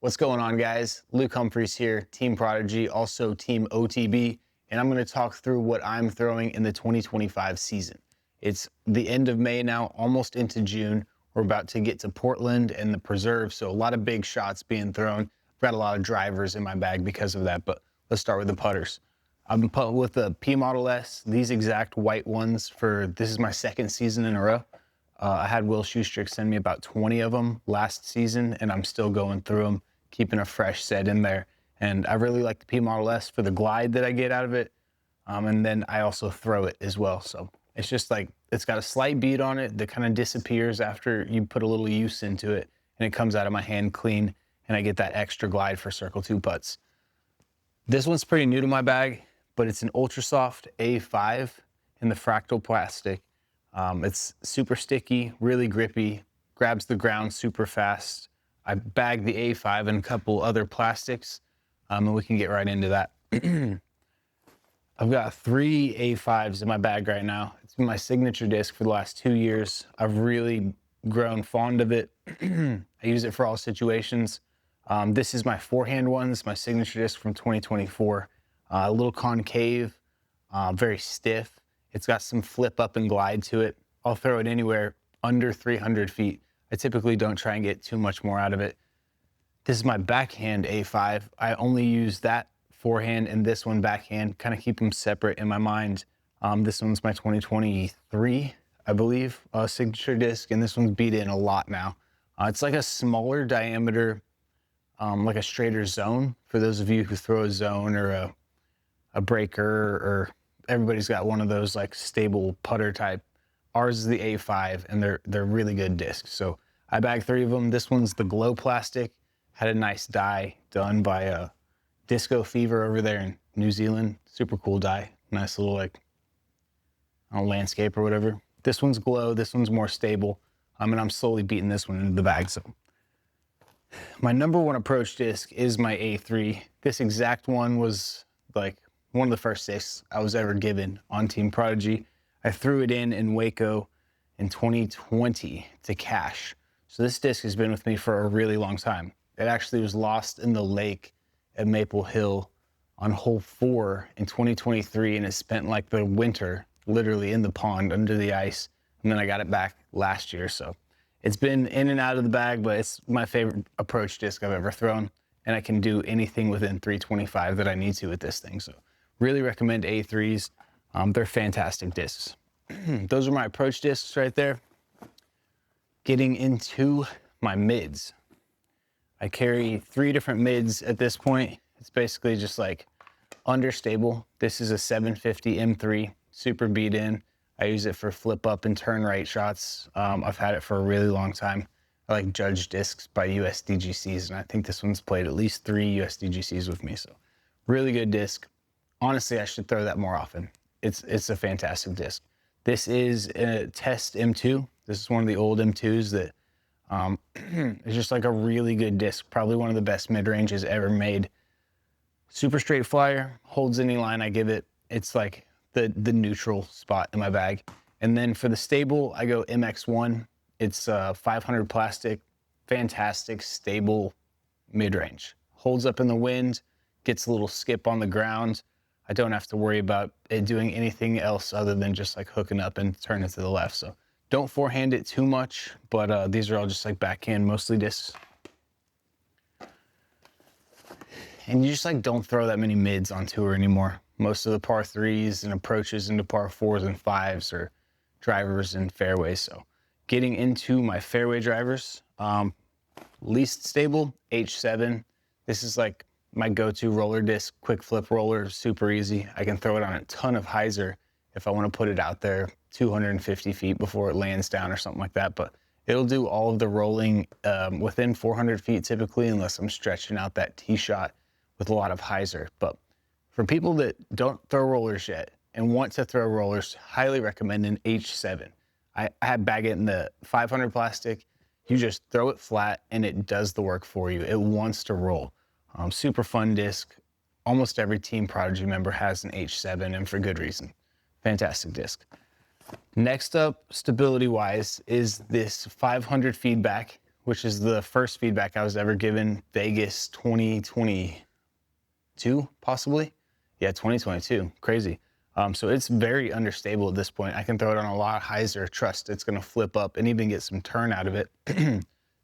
What's going on, guys? Luke Humphries here, Team Prodigy, also Team OTB, and I'm going to talk through what I'm throwing in the 2025 season. It's the end of May now, almost into June. We're about to get to Portland and the Preserve, so a lot of big shots being thrown. I've got a lot of drivers in my bag because of that, but let's start with the putters. I'm putting with the P Model S, these exact white ones this is my second season in a row. I had Will Schustrick send me about 20 of them last season, and I'm still going through them, keeping a fresh set in there. And I really like the P Model S for the glide that I get out of it. And then I also throw it as well. So it's just like, it's got a slight bead on it that kind of disappears after you put a little use into it, and it comes out of my hand clean, and I get that extra glide for Circle 2 putts. This one's pretty new to my bag, but it's an ultra soft A5 in the fractal plastic. It's super sticky, really grippy, grabs the ground super fast. I bagged the A5 and a couple other plastics, and we can get right into that. I've got 3 A5s in my bag right now. It's been my signature disc for the last 2 years. I've really grown fond of it. I use it for all situations. This is my forehand one. This is my signature disc from 2024. A little concave, very stiff. It's got some flip up and glide to it. I'll throw it anywhere under 300 feet. I typically don't try and get too much more out of it. This is my backhand A5. I only use that forehand and this one backhand, kind of keep them separate in my mind. This one's my 2023, I believe, signature disc, and this one's beat in a lot now. It's like a smaller diameter, like a straighter zone, for those of you who throw a zone or a breaker, or everybody's got one of those like stable putter type. Ours is the A5, and they're really good discs. So I bagged 3 of them. This one's the glow plastic. Had a nice dye done by Disco Fever over there in New Zealand. Super cool dye. Nice little like landscape or whatever. This one's glow. This one's more stable. And I'm slowly beating this one into the bag. So my number 1 approach disc is my A3. This exact one was like one of the first discs I was ever given on Team Prodigy. I threw it in Waco in 2020 to cash. So this disc has been with me for a really long time. It actually was lost in the lake at Maple Hill on hole 4 in 2023, and it spent like the winter literally in the pond under the ice. And then I got it back last year. So it's been in and out of the bag, but it's my favorite approach disc I've ever thrown. And I can do anything within 325 that I need to with this thing. So really recommend A3s. They're fantastic discs. Those are my approach discs right there. Getting into my mids. I carry 3 different mids at this point. It's basically just like understable. This is a 750 M3, super beat in. I use it for flip up and turn right shots. I've had it for a really long time. I like judge discs by USDGCs, and I think this one's played at least 3 USDGCs with me. So really good disc. Honestly, I should throw that more often. It's a fantastic disc. This is a test M2. This is one of the old M2s that is just like a really good disc. Probably one of the best mid-ranges ever made. Super straight flyer, holds any line I give it. It's like the neutral spot in my bag. And then for the stable, I go MX1. It's 500 plastic, fantastic, stable mid-range. Holds up in the wind, gets a little skip on the ground. I don't have to worry about it doing anything else other than just like hooking up and turning to the left. So don't forehand it too much, but these are all just like backhand, mostly discs. And you just like don't throw that many mids on tour anymore. Most of the par 3s and approaches into par 4s and 5s are drivers and fairways. So getting into my fairway drivers, least stable, H7. This is like my go-to roller disc, quick flip roller, super easy. I can throw it on a ton of hyzer if I want to put it out there 250 feet before it lands down or something like that. But it'll do all of the rolling within 400 feet typically, unless I'm stretching out that tee shot with a lot of hyzer. But for people that don't throw rollers yet and want to throw rollers, highly recommend an H7. I bag it in the 500 plastic. You just throw it flat and it does the work for you. It wants to roll. Super fun disc. Almost every Team Prodigy member has an H7, and for good reason. Fantastic disc. Next up, stability-wise, is this 500 feedback which is the first feedback I was ever given, Vegas 2022, possibly. Yeah, 2022, crazy. So it's very understable at this point. I can throw it on a lot of hyzer, trust it's gonna flip up and even get some turn out of it.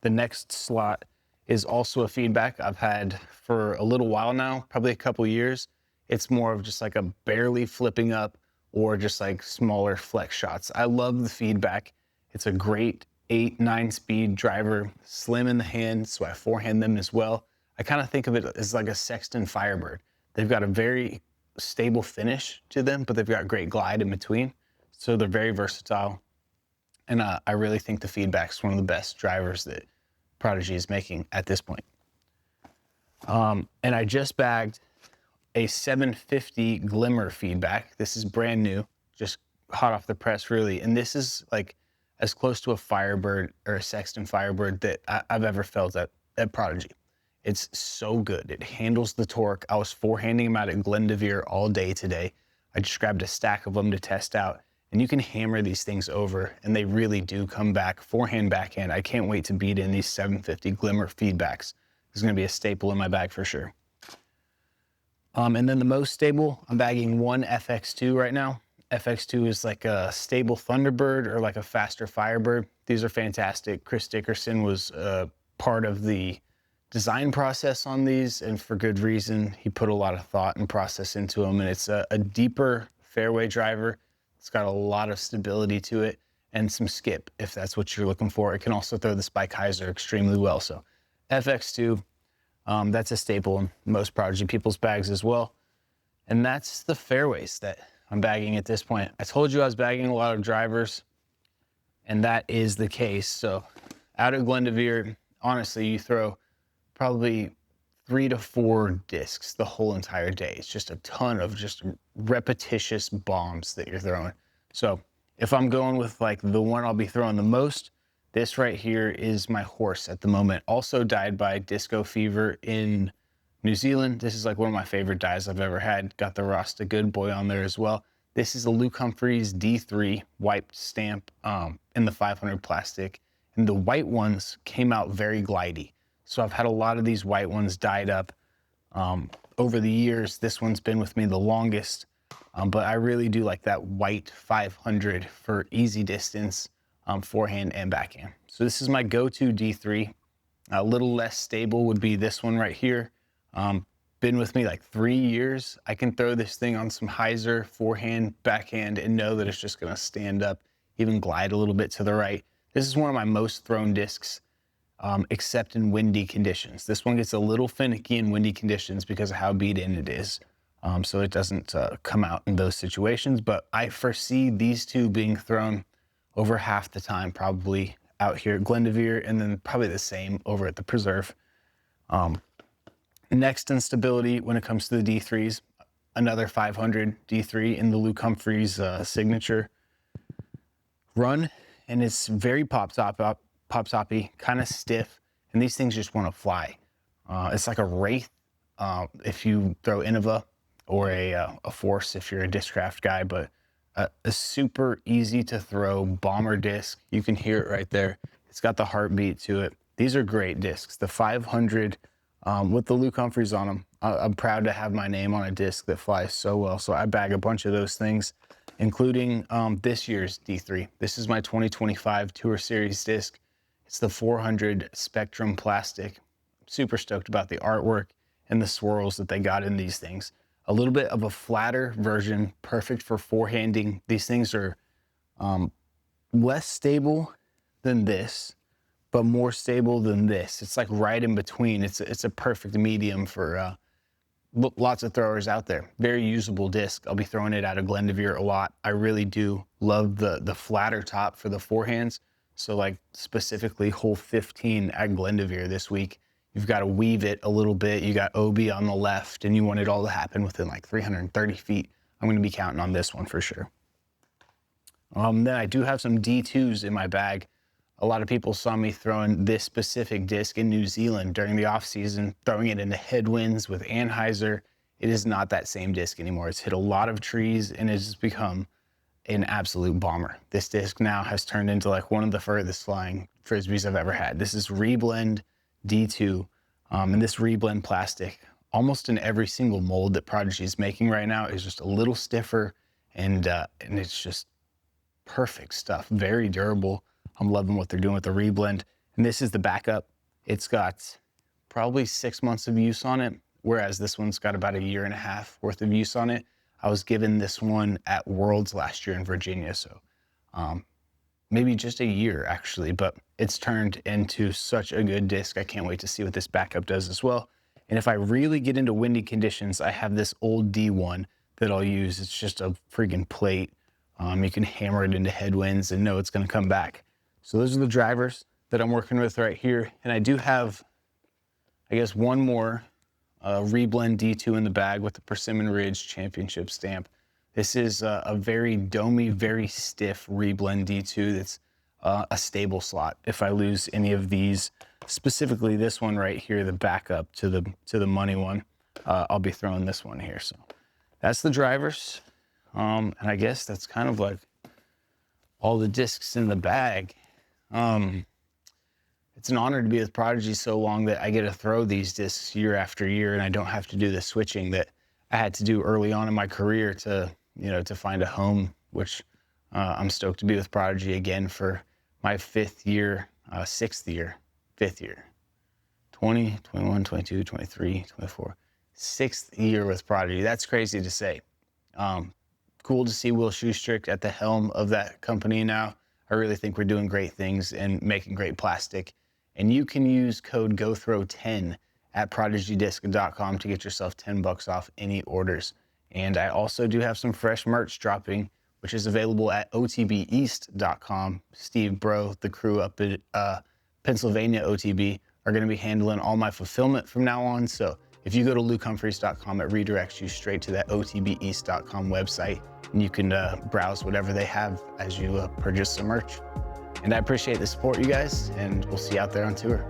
The next slot is also a feedback I've had for a little while now, probably a couple years. It's more of just like a barely flipping up or just like smaller flex shots. I love the feedback. It's a great 8-9 speed driver, slim in the hand, so I forehand them as well. I kind of think of it as like a Sexton Firebird. They've got a very stable finish to them, but they've got great glide in between. So they're very versatile. And I really think the feedback's one of the best drivers that Prodigy is making at this point. And I just bagged a 750 Glimmer feedback. This is brand new, just hot off the press really. And this is like as close to a Firebird or a Sexton Firebird that I've ever felt at Prodigy. It's so good. It handles the torque. I was forehanding them out at Glendevere all day today. I just grabbed a stack of them to test out. And you can hammer these things over and they really do come back forehand, backhand. I can't wait to beat in these 750 Glimmer feedbacks. This is gonna be a staple in my bag for sure. And then the most stable, I'm bagging one FX2 right now. FX2 is like a stable Thunderbird or like a faster Firebird. These are fantastic. Chris Dickerson was part of the design process on these, and for good reason. He put a lot of thought and process into them, and it's a deeper fairway driver. It's got a lot of stability to it and some skip if that's what you're looking for. It can also throw the spike hyzer extremely well. So FX2, that's a staple in most Prodigy people's bags as well. And that's the fairways that I'm bagging at this point. I told you I was bagging a lot of drivers, and that is the case. So out at Glendevere, honestly, you throw probably 3 to 4 discs the whole entire day. It's just a ton of just repetitious bombs that you're throwing. So if I'm going with like the one I'll be throwing the most, this right here is my horse at the moment. Also dyed by Disco Fever in New Zealand. This is like one of my favorite dyes I've ever had. Got the Rasta Good Boy on there as well. This is a Luke Humphries D3 wiped stamp in the 500 plastic. And the white ones came out very glidey. So I've had a lot of these white ones dyed up over the years. This one's been with me the longest, but I really do like that white 500 for easy distance, forehand and backhand. So this is my go-to D3. A little less stable would be this one right here. Been with me like 3 years. I can throw this thing on some hyzer, forehand, backhand, and know that it's just gonna stand up, even glide a little bit to the right. This is one of my most thrown discs. Except in windy conditions. This one gets a little finicky in windy conditions because of how beat in it is. So it doesn't come out in those situations, but I foresee these two being thrown over half the time, probably out here at Glendevere, and then probably the same over at the Preserve. Next in stability when it comes to the D3s, another 500 D3 in the Luke Humphries signature run, and it's very pop-toppy, kind of stiff, and these things just want to fly. It's like a Wraith if you throw Innova, or a Force if you're a Discraft guy, but a super easy to throw bomber disc. You can hear it right there. It's got the heartbeat to it. These are great discs. The 500 with the Luke Humphries on them. I'm proud to have my name on a disc that flies so well. So I bag a bunch of those things, including this year's D3. This is my 2025 Tour Series disc. It's the 400 Spectrum plastic. I'm super stoked about the artwork and the swirls that they got in these things. A little bit of a flatter version, perfect for forehanding. These things are less stable than this, but more stable than this. It's like right in between. It's a perfect medium for lots of throwers out there. Very usable disc. I'll be throwing it out of Glendevere a lot. I really do love the flatter top for the forehands. So like specifically hole 15 at Glendevere this week, you've got to weave it a little bit. You got OB on the left and you want it all to happen within like 330 feet. I'm going to be counting on this one for sure. Then I do have some D2s in my bag. A lot of people saw me throwing this specific disc in New Zealand during the off season, throwing it into headwinds with Anheuser. It is not that same disc anymore. It's hit a lot of trees and it's become an absolute bomber. This disc now has turned into like one of the furthest flying Frisbees I've ever had. This is Reblend D2, and this Reblend plastic, almost in every single mold that Prodigy is making right now, is just a little stiffer, and it's just perfect stuff. Very durable. I'm loving what they're doing with the Reblend. And this is the backup. It's got probably 6 months of use on it, whereas this one's got about 1.5 years worth of use on it. I was given this one at Worlds last year in Virginia, so maybe just a year actually, but it's turned into such a good disc. I can't wait to see what this backup does as well. And if I really get into windy conditions, I have this old D1 that I'll use. It's just a freaking plate. You can hammer it into headwinds and know it's gonna come back. So those are the drivers that I'm working with right here. And I do have, I guess, one more Reblend D2 in the bag with the Persimmon Ridge Championship stamp. This is a very domey, very stiff Reblend D2 that's a stable slot. If I lose any of these, specifically this one right here, the backup to the money one, I'll be throwing this one here. So that's the drivers. And I guess that's kind of like all the discs in the bag. It's an honor to be with Prodigy so long that I get to throw these discs year after year, and I don't have to do the switching that I had to do early on in my career to, you know, to find a home, which I'm stoked to be with Prodigy again for my 5th year, 20, 21, 22, 23, 24, 6th year with Prodigy. That's crazy to say. Cool to see Will Schusterick at the helm of that company now. I really think we're doing great things and making great plastic. And you can use code GoThrow10 at prodigydisc.com to get yourself $10 off any orders. And I also do have some fresh merch dropping, which is available at otbeast.com. Steve, Bro, the crew up at Pennsylvania OTB are going to be handling all my fulfillment from now on. So if you go to lukehumphries.com, it redirects you straight to that otbeast.com website, and you can browse whatever they have as you purchase some merch. And I appreciate the support, you guys, and we'll see you out there on tour.